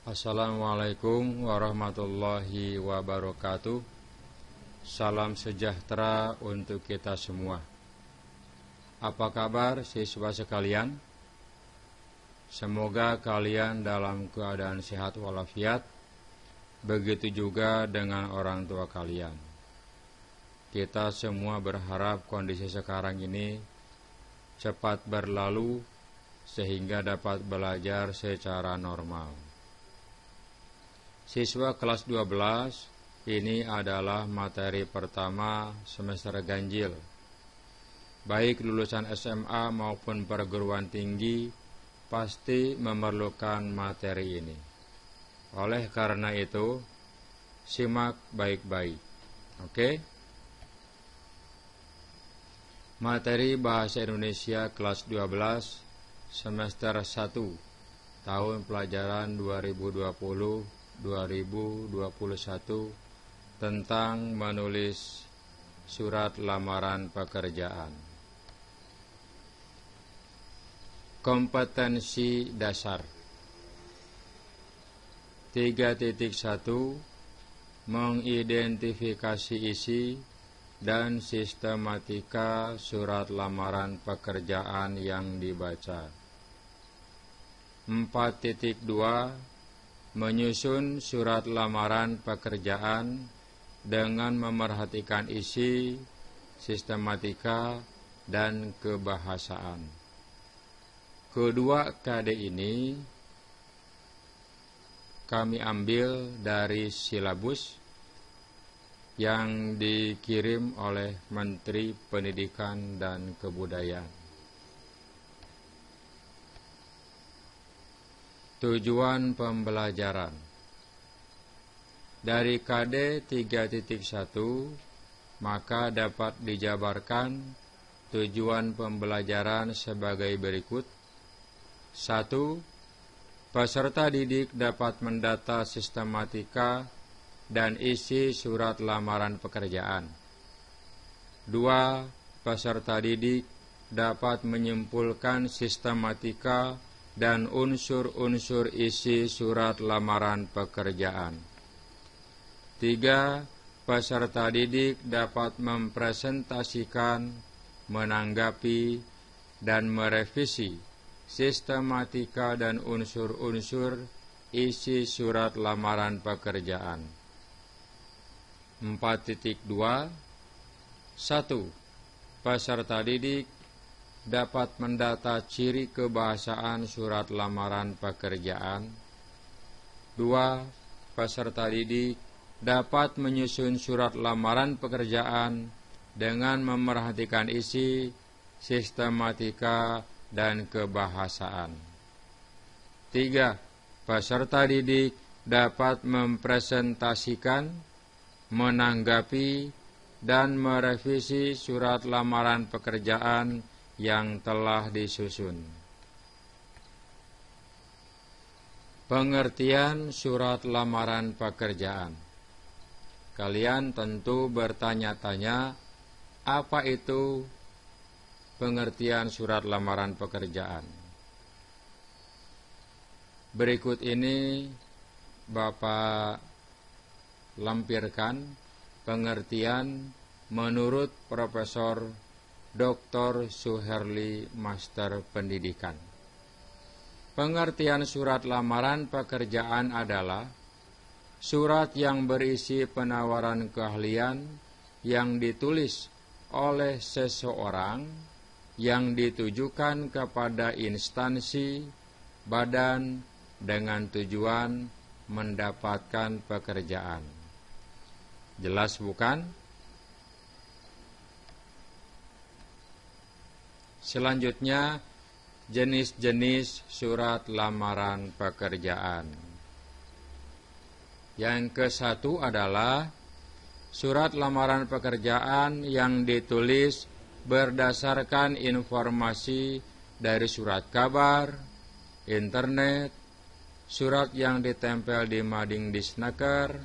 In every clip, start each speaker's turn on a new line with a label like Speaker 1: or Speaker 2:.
Speaker 1: Assalamualaikum warahmatullahi wabarakatuh. Salam sejahtera untuk kita semua. Apa kabar siswa sekalian? Semoga kalian dalam keadaan sehat walafiat. Begitu juga dengan orang tua kalian. Kita semua berharap kondisi sekarang ini cepat berlalu sehingga dapat belajar secara normal. Siswa kelas 12, ini adalah materi pertama semester ganjil. Baik lulusan SMA maupun perguruan tinggi pasti memerlukan materi ini. Oleh karena itu, simak baik-baik. Oke? Materi Bahasa Indonesia kelas 12 semester 1 tahun pelajaran 2020-2021 tentang menulis surat lamaran pekerjaan. Kompetensi dasar 3.1 Mengidentifikasi isi dan sistematika surat lamaran pekerjaan yang dibaca. 4.2 Menyusun surat lamaran pekerjaan dengan memerhatikan isi, sistematika, dan kebahasaan. Kedua KD ini kami ambil dari silabus yang dikirim oleh Menteri Pendidikan dan Kebudayaan. Tujuan pembelajaran dari KD 3.1 maka dapat dijabarkan tujuan pembelajaran sebagai berikut. 1. Peserta didik dapat mendata sistematika dan isi surat lamaran pekerjaan. 2. Peserta didik dapat menyimpulkan sistematika dan unsur-unsur isi surat lamaran pekerjaan. 3. Peserta didik dapat mempresentasikan, menanggapi, dan merevisi sistematika dan unsur-unsur isi surat lamaran pekerjaan. 4.2 1. Peserta didik dapat mendata ciri kebahasaan surat lamaran pekerjaan. 2. Peserta didik dapat menyusun surat lamaran pekerjaan dengan memerhatikan isi, sistematika, dan kebahasaan. 3. Peserta didik dapat mempresentasikan, menanggapi, dan merevisi surat lamaran pekerjaan yang telah disusun. Pengertian surat lamaran pekerjaan. Kalian tentu bertanya-tanya, apa itu pengertian surat lamaran pekerjaan? Berikut ini Bapak lampirkan pengertian menurut Profesor Dr. Suherli, Master Pendidikan. Pengertian surat lamaran pekerjaan adalah surat yang berisi penawaran keahlian yang ditulis oleh seseorang yang ditujukan kepada instansi, badan dengan tujuan mendapatkan pekerjaan. Jelas bukan? Selanjutnya, jenis-jenis surat lamaran pekerjaan. Yang ke-1 adalah surat lamaran pekerjaan yang ditulis berdasarkan informasi dari surat kabar, internet, surat yang ditempel di mading disnaker,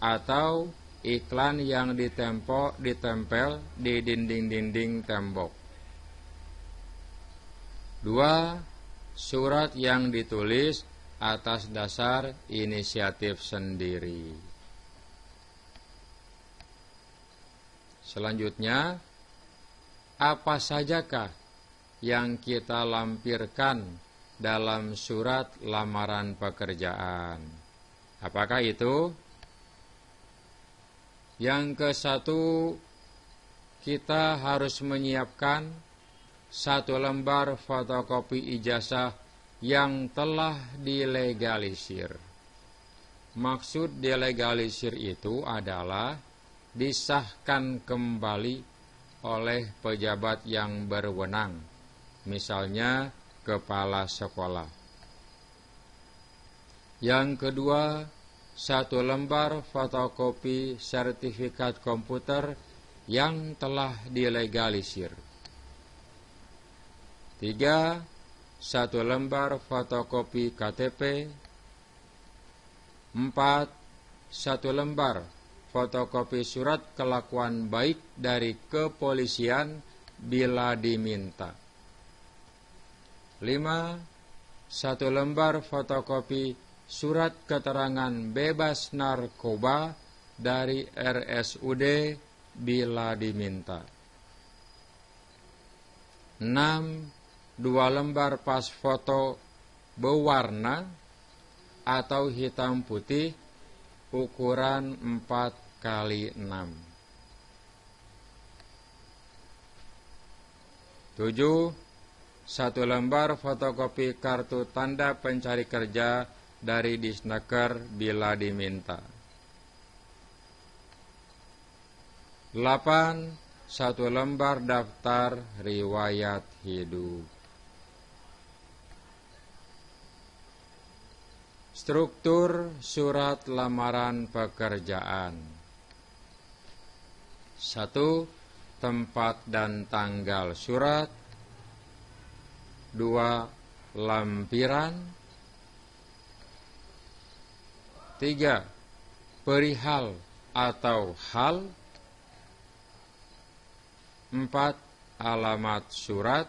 Speaker 1: atau iklan yang ditempel di dinding-dinding tembok. 2. Surat yang ditulis atas dasar inisiatif sendiri. Selanjutnya, apa sajakah yang kita lampirkan dalam surat lamaran pekerjaan? Apakah itu? Yang ke-1, kita harus menyiapkan 1 lembar fotokopi ijazah yang telah dilegalisir. Maksud dilegalisir itu adalah disahkan kembali oleh pejabat yang berwenang, misalnya kepala sekolah. Yang kedua, 1 lembar fotokopi sertifikat komputer yang telah dilegalisir. 3, 1 lembar fotokopi KTP. 4, 1 lembar fotokopi surat kelakuan baik dari kepolisian bila diminta. 5, 1 lembar fotokopi surat keterangan bebas narkoba dari RSUD bila diminta. 6, 2 lembar pas foto berwarna atau hitam putih ukuran 4x6. 7, 1 lembar fotokopi kartu tanda pencari kerja dari Disnaker bila diminta. 8, 1 lembar daftar riwayat hidup. Struktur surat lamaran pekerjaan. 1, tempat dan tanggal surat. 2, lampiran. 3, perihal atau hal. 4, alamat surat.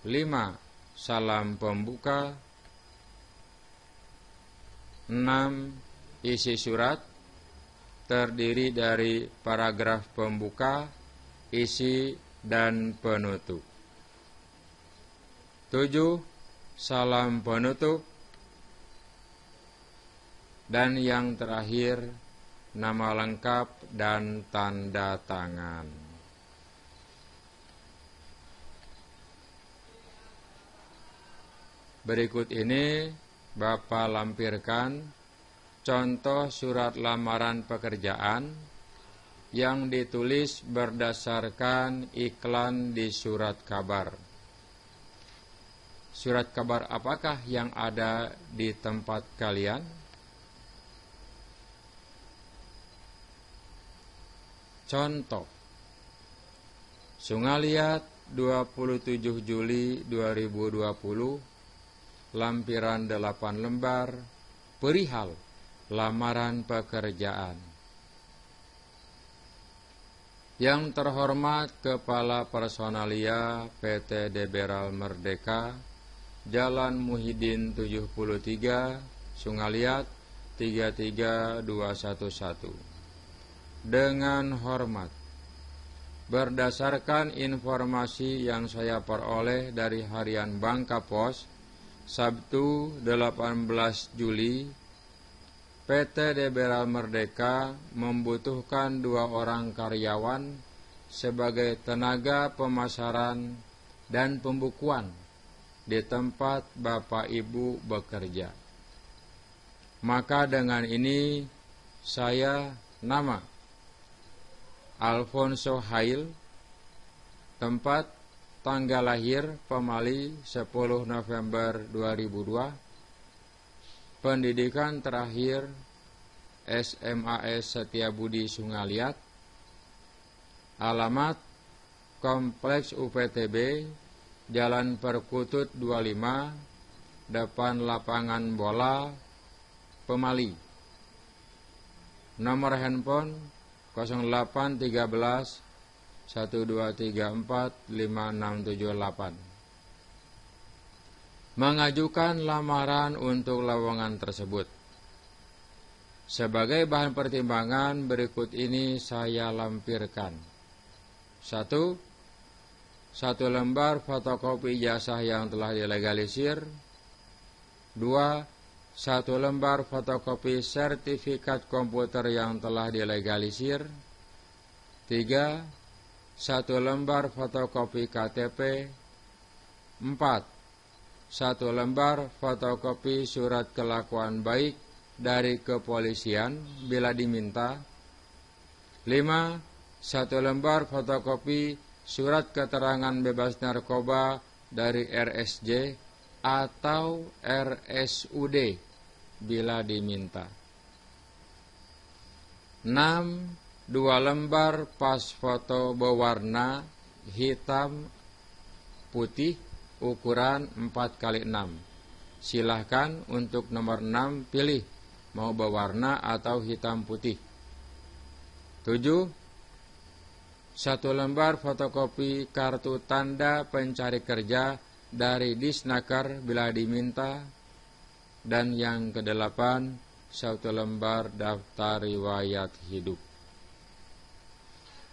Speaker 1: 5, salam pembuka. 6, isi surat terdiri dari paragraf pembuka, isi, dan penutup. 7, salam penutup. Dan yang terakhir, nama lengkap dan tanda tangan. Berikut ini Bapak lampirkan contoh surat lamaran pekerjaan yang ditulis berdasarkan iklan di surat kabar. Surat kabar apakah yang ada di tempat kalian? Contoh, Sungaliat 27 Juli 2020, lampiran 8 lembar, perihal lamaran pekerjaan. Yang terhormat Kepala Personalia PT Deberal Merdeka, Jalan Muhyiddin 73, Sungaliat 33211. Dengan hormat, berdasarkan informasi yang saya peroleh dari harian Bangka Pos, Sabtu 18 Juli, PT Deberal Merdeka membutuhkan 2 orang karyawan sebagai tenaga pemasaran dan pembukuan di tempat Bapak Ibu bekerja. Maka dengan ini saya nama Alfonso Hail, tempat tanggal lahir Pemali 10 November 2002, pendidikan terakhir SMAS Setiabudi Sungaliat, alamat Kompleks UPTB, Jalan Perkutut 25, depan lapangan bola, Pemali. Nomor handphone 0813 1234 5678. mengajukan lamaran untuk lowongan tersebut. Sebagai bahan pertimbangan berikut ini saya lampirkan. 1. Satu lembar fotokopi ijazah yang telah dilegalisir. 2. Satu lembar fotokopi sertifikat komputer yang telah dilegalisir. 3. Satu lembar fotokopi KTP. 4. Satu lembar fotokopi surat kelakuan baik dari kepolisian bila diminta. 5. Satu lembar fotokopi surat keterangan bebas narkoba dari RSJ atau RSUD bila diminta. 6. Dua lembar pas foto berwarna hitam putih ukuran 4x6. Silahkan untuk nomor 6 pilih mau berwarna atau hitam putih. 7. Satu lembar fotokopi kartu tanda pencari kerja dari Disnaker bila diminta. Dan yang ke-8, satu lembar daftar riwayat hidup.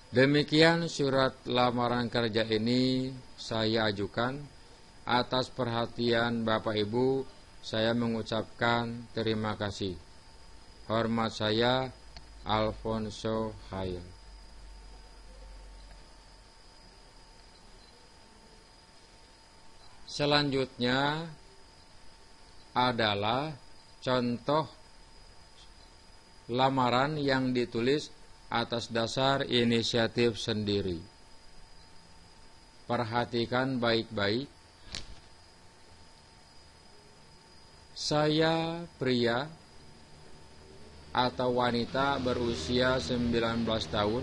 Speaker 1: Demikian surat lamaran kerja ini saya ajukan. Atas perhatian Bapak Ibu, saya mengucapkan terima kasih. Hormat saya, Alfonso Khair. Selanjutnya adalah contoh lamaran yang ditulis atas dasar inisiatif sendiri. Perhatikan baik-baik. Saya pria atau wanita berusia 19 tahun,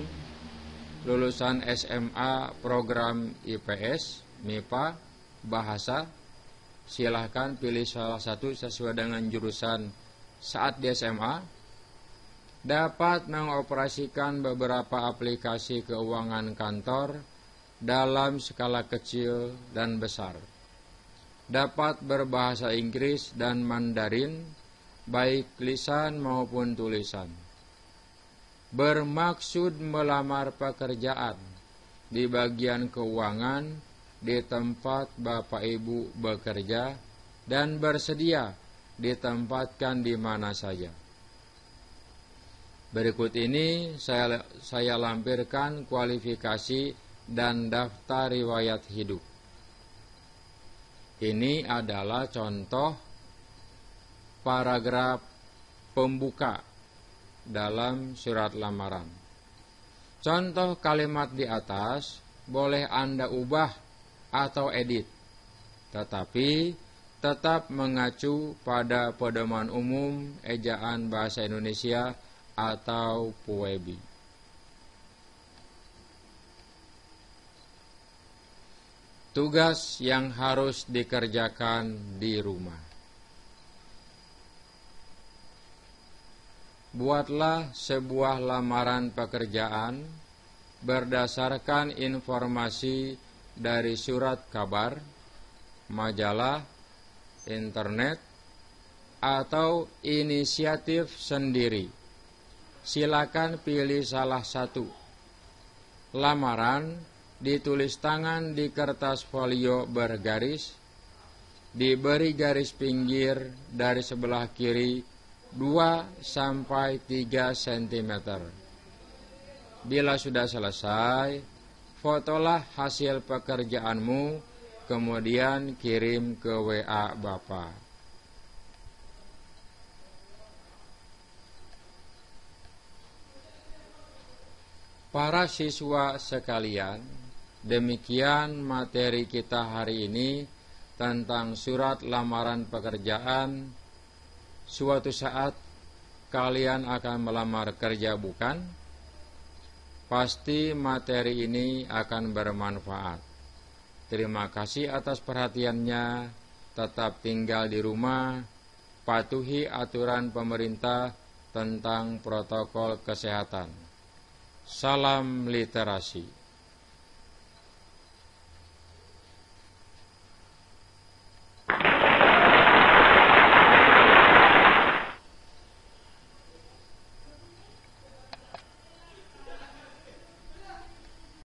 Speaker 1: lulusan SMA program IPS, MIPA, bahasa. Silahkan pilih salah satu sesuai dengan jurusan saat di SMA. Dapat mengoperasikan beberapa aplikasi keuangan kantor dalam skala kecil dan besar. Dapat berbahasa Inggris dan Mandarin, baik lisan maupun tulisan. Bermaksud melamar pekerjaan di bagian keuangan di tempat Bapak Ibu bekerja dan bersedia ditempatkan di mana saja. Berikut ini saya lampirkan kualifikasi dan daftar riwayat hidup. Ini adalah contoh paragraf pembuka dalam surat lamaran. Contoh kalimat di atas boleh Anda ubah atau edit, tetapi tetap mengacu pada pedoman umum ejaan bahasa Indonesia atau PUEBI. Tugas yang harus dikerjakan di rumah. Buatlah sebuah lamaran pekerjaan berdasarkan informasi dari surat kabar, majalah, internet, atau inisiatif sendiri. Silakan pilih salah satu. Lamaran ditulis tangan di kertas folio bergaris, diberi garis pinggir dari sebelah kiri 2-3 cm. Bila sudah selesai, fotolah hasil pekerjaanmu, kemudian kirim ke WA Bapak. Para siswa sekalian, demikian materi kita hari ini tentang surat lamaran pekerjaan. Suatu saat kalian akan melamar kerja, bukan? Pasti materi ini akan bermanfaat. Terima kasih atas perhatiannya. Tetap tinggal di rumah, patuhi aturan pemerintah tentang protokol kesehatan. Salam literasi.